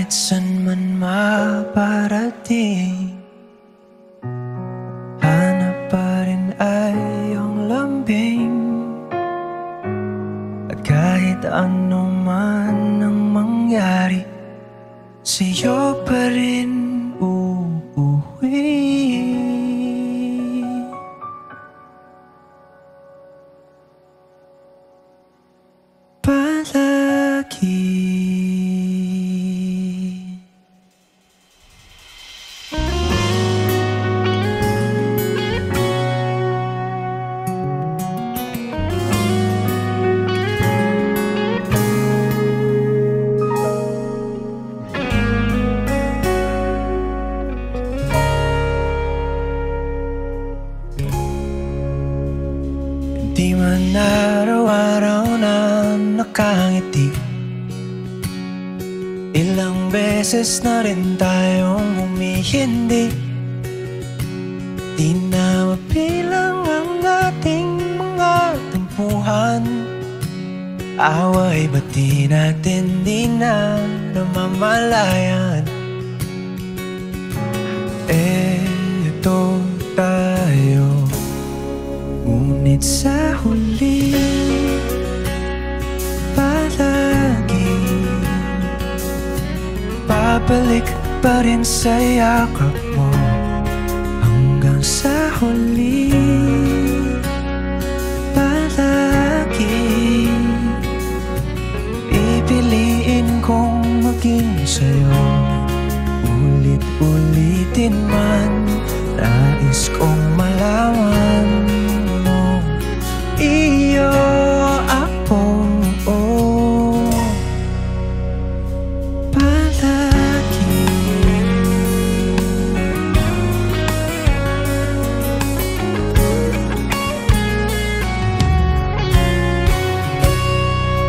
Kahit san man maparating, hanap pa rin ay iyong lambing. At kahit ano man ang mangyari, sa'yo pa rin uuwi. Palagi. Di man araw-araw na nakangiti, ilang beses na rin tayong humihindi. Di na mapilang ang ating mga tampuhan. Away ba't di natin di na namamalayan? Eto tayo, ngunit sa huli palagi babalik pa rin sa yakap mo. Hanggang sa huli palagi pipiliin kong maging sa'yo. Ulit-ulitin man, nais kong malaman mo iyo ako, palagi.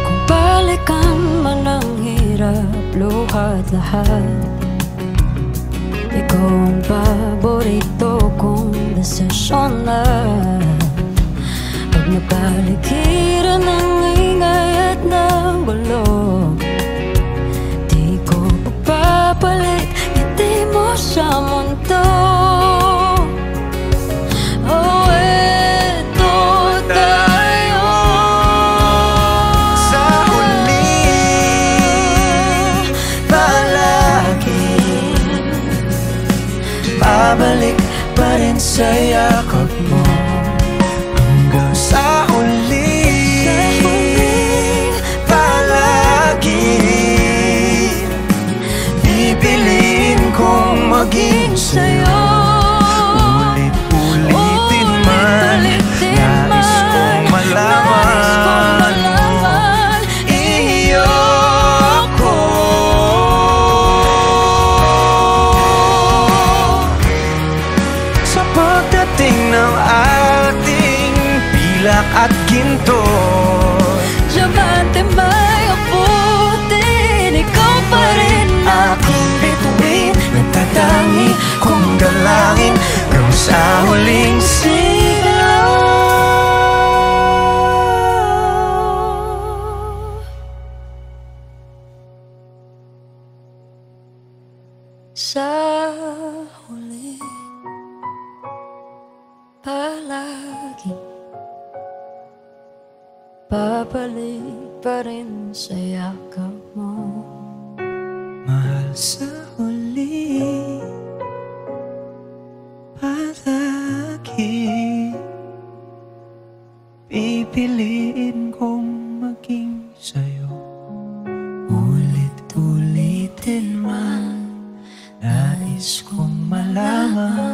Kung balikan man ang hirap, luha't lahat, ikaw ang paborito kong desisyon na. Pag napaligiran ng ingay at ng gulo, di ko pagpapalit ngiti mo sa mundo. Oh, eto tayo Sa huli palagi babalik pa rin sa yakap mo. Hanggang sa huli palagi pipiliin kong maging sa'yo. Ulit-ulitin man, nais kong malaman iyo ako. Sa pagdating ng ating pilak at ginto, Diamante may abutin, ikaw pa rin aking bituin, nagtatangi kong dalangin hanggang sa huling sigaw. sa huli palagi babalik pa rin sa yakap mo. Mahal, sa huli palagi pipiliin kong maging sa'yo. Ulit-ulitin man, nais kong malaman